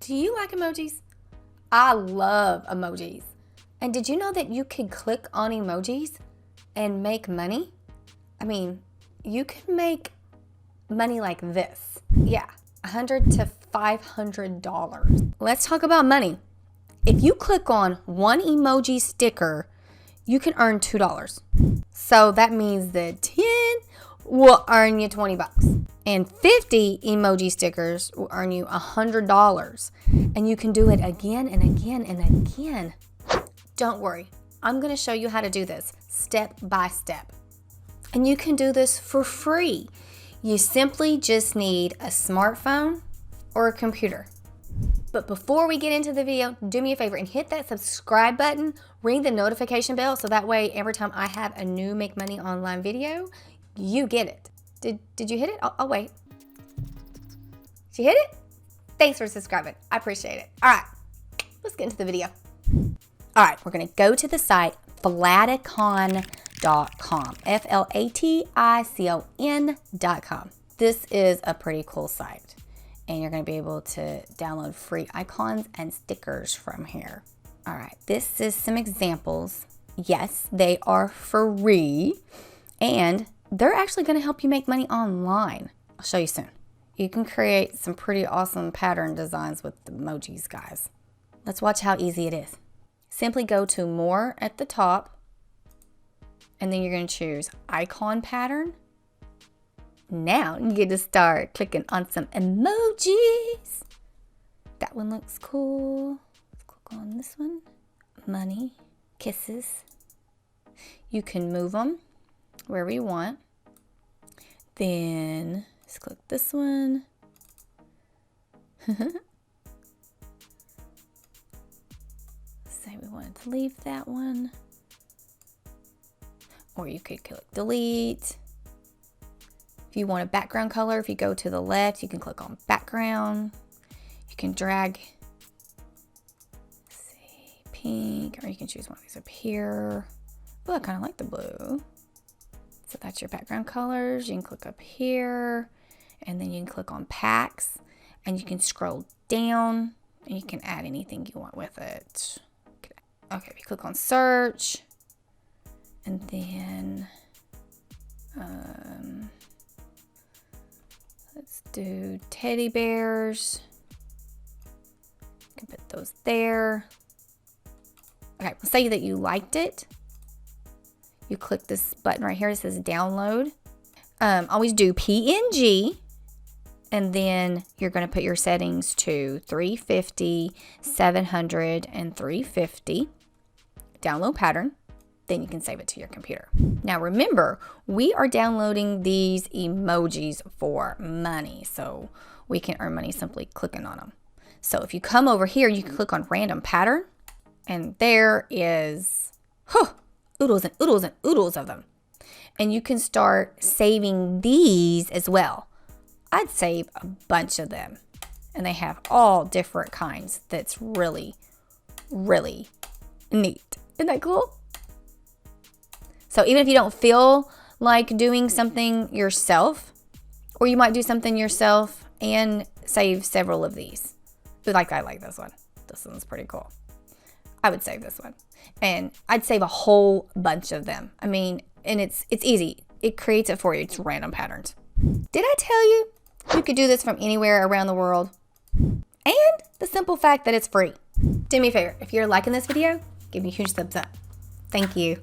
Do you like emojis? I love emojis. And did you know that you can click on emojis and make money? I mean, you can make money like this. Yeah, $100 to $500. Let's talk about money. If you click on one emoji sticker, you can earn $2. So that means that 10 will earn you 20 bucks. And 50 emoji stickers will earn you $100. And you can do it again and again and again. Don't worry, I'm going to show you how to do this step by step. And you can do this for free. You simply just need a smartphone or a computer. But before we get into the video, do me a favor and hit that subscribe button, ring the notification bell, so that way every time I have a new Make Money Online video, you get it. Did you hit it? I'll wait. Did you hit it? Thanks for subscribing. I appreciate it. All right, let's get into the video. All right, we're going to go to the site flaticon.com, FLATICON.com. This is a pretty cool site, and you're going to be able to download free icons and stickers from here. All right, this is some examples. Yes, they are free, and they're actually going to help you make money online. I'll show you soon. You can create some pretty awesome pattern designs with the emojis, guys. Let's watch how easy it is. Simply go to More at the top, and then you're going to choose Icon Pattern. Now you get to start clicking on some emojis. That one looks cool. Let's click on this one. Money, kisses. You can move them wherever you want. Then let's click this one. Say we wanted to leave that one. Or you could click delete. If you want a background color, if you go to the left, you can click on background. You can drag, let's see, pink, or you can choose one of these up here. Oh, I kind of like the blue. So that's your background colors. You can click up here, and then you can click on packs, and you can scroll down, and you can add anything you want with it. Okay, if you click on search, and then let's do teddy bears. You can put those there. Okay, let's say that you liked it. You click this button right here. It says download. Always do PNG. And then you're going to put your settings to 350, 700, and 350. Download pattern. Then you can save it to your computer. Now remember, we are downloading these emojis for money. So we can earn money simply clicking on them. So if you come over here, you can click on random pattern. And there is oodles and oodles and oodles of them. And you can start saving these as well. I'd save a bunch of them. And they have all different kinds. That's really, really neat. Isn't that cool? So even if you don't feel like doing something yourself, or you might do something yourself and save several of these. But I like this one. This one's pretty cool. I would save this one. And I'd save a whole bunch of them. I mean, and it's easy. It creates it for you. It's random patterns. Did I tell you you could do this from anywhere around the world? And the simple fact that it's free. Do me a favor. If you're liking this video, give me a huge thumbs up. Thank you.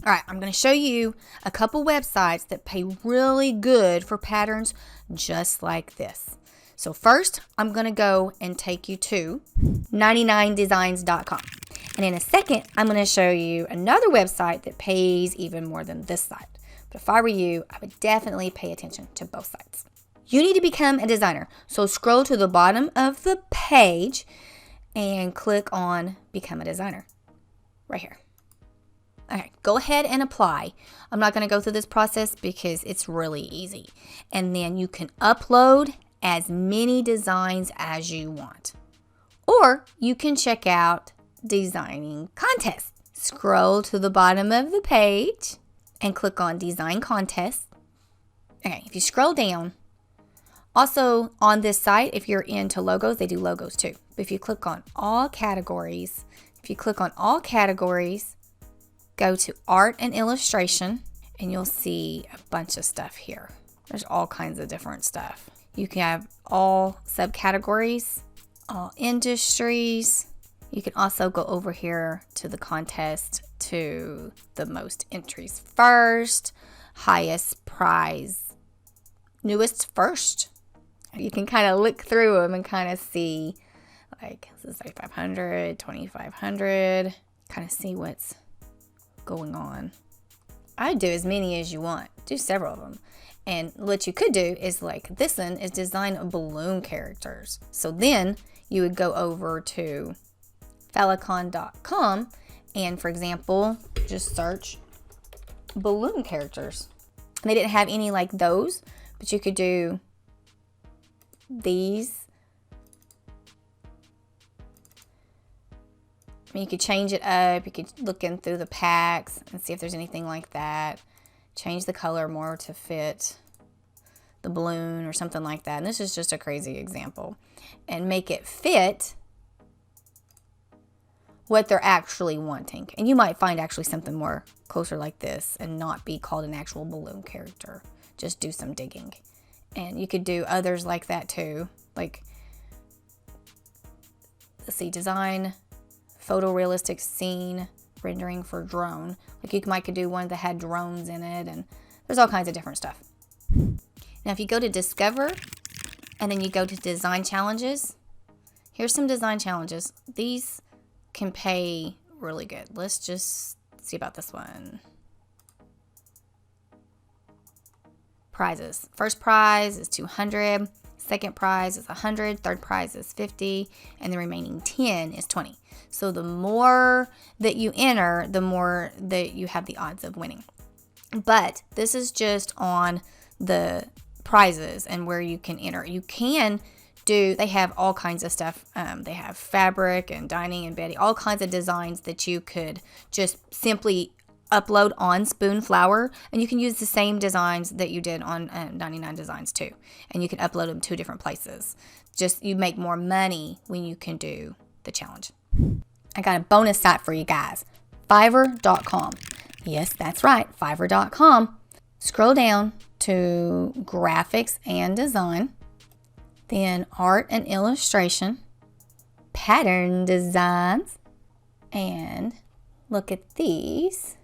All right, I'm going to show you a couple websites that pay really good for patterns just like this. So first, I'm going to go and take you to 99designs.com. And in a second, I'm going to show you another website that pays even more than this site. But if I were you, I would definitely pay attention to both sites. You need to become a designer. So scroll to the bottom of the page and click on Become a Designer right here. Okay, go ahead and apply. I'm not going to go through this process because it's really easy. And then you can upload as many designs as you want. Or you can check out designing contests. Scroll to the bottom of the page and click on Design Contests. Okay, if you scroll down, Also on this site, if you're into logos, they do logos too. But if you click on all categories, go to art and illustration, and you'll see a bunch of stuff here. There's all kinds of different stuff. You can have all subcategories, all industries. You can also go over here to the contest to the most entries first, highest prize, newest first. You can kind of look through them and kind of see, like, this is 3,500, 2,500, kind of see what's going on. I'd do as many as you want. Do several of them. And what you could do is, like, this one is design balloon characters. So then you would go over to Falcon.com and, for example, just search balloon characters. They didn't have any like those, but you could do these. I mean, you could change it up. You could look in through the packs and see if there's anything like that. Change the color more to fit the balloon or something like that. And this is just a crazy example. And make it fit what they're actually wanting. And you might find actually something more closer like this and not be called an actual balloon character. Just do some digging. And you could do others like that too. Like, let's see, design photorealistic scene rendering for drone. Like, you might could do one that had drones in it, and there's all kinds of different stuff. Now, if you go to discover and then you go to design challenges, here's some design challenges. These can pay really good. Let's just see about this one. Prizes. First prize is 200. Second prize is 100. Third prize is 50. And the remaining 10 is 20. So the more that you enter, the more that you have the odds of winning. But this is just on the prizes and where you can enter. You can do, they have all kinds of stuff. They have fabric and dining and bedding, all kinds of designs that you could just simply upload on Spoonflower, and you can use the same designs that you did on 99 Designs too, and you can upload them to different places. Just, you make more money when you can do the challenge. I got a bonus site for you guys, Fiverr.com. Yes, that's right, Fiverr.com. Scroll down to graphics and design, then art and illustration, pattern designs, and look at these.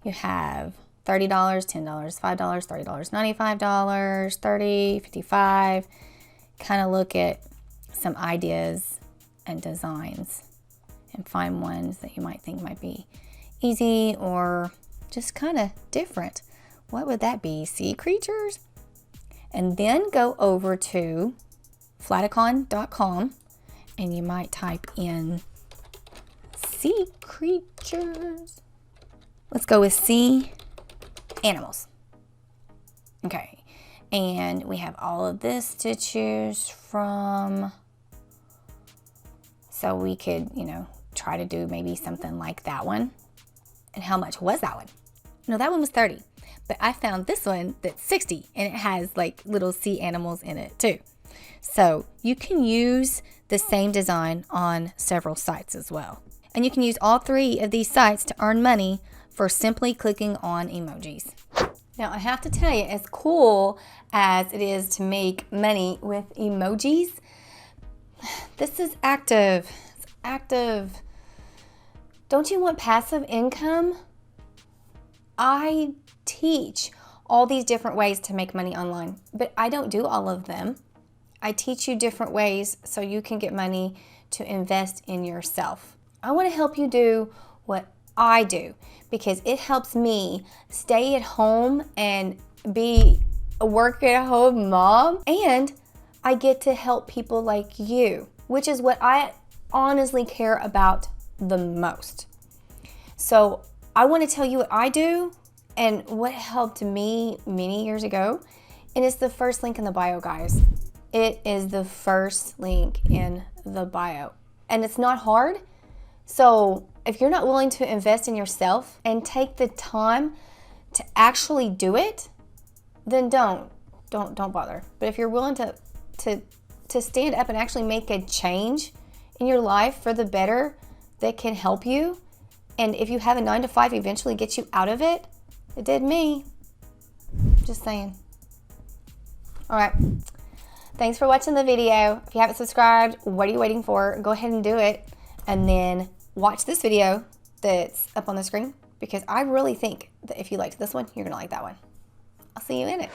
You have $30, $10, $5, $30, $95, $30, $55. Kind of look at some ideas and designs and find ones that you might think might be easy or just kind of different. What would that be? Sea creatures? And then go over to Flaticon.com and you might type in sea creatures. Let's go with sea animals. Okay, and we have all of this to choose from. So we could, try to do maybe something like that one. And how much was that one? No, that one was 30. But I found this one that's 60 and it has like little sea animals in it too. So you can use the same design on several sites as well. And you can use all three of these sites to earn money for simply clicking on emojis. Now, I have to tell you, as cool as it is to make money with emojis, this is active. It's active. Don't you want passive income? I teach all these different ways to make money online, but I don't do all of them. I teach you different ways so you can get money to invest in yourself. I want to help you do what I do because it helps me stay at home and be a work-at-home mom, and I get to help people like you, which is what I honestly care about the most. So I want to tell you what I do and what helped me many years ago, and it's the first link in the bio, guys. It is the first link in the bio, and it's not hard. So if you're not willing to invest in yourself and take the time to actually do it, then don't don't bother. But if you're willing to stand up and actually make a change in your life for the better that can help you, and if you have a 9-to-5 eventually get you out of it, it did me. Just saying. All right. Thanks for watching the video. If you haven't subscribed, what are you waiting for? Go ahead and do it. And then watch this video that's up on the screen, because I really think that if you liked this one, you're going to like that one. I'll see you in it.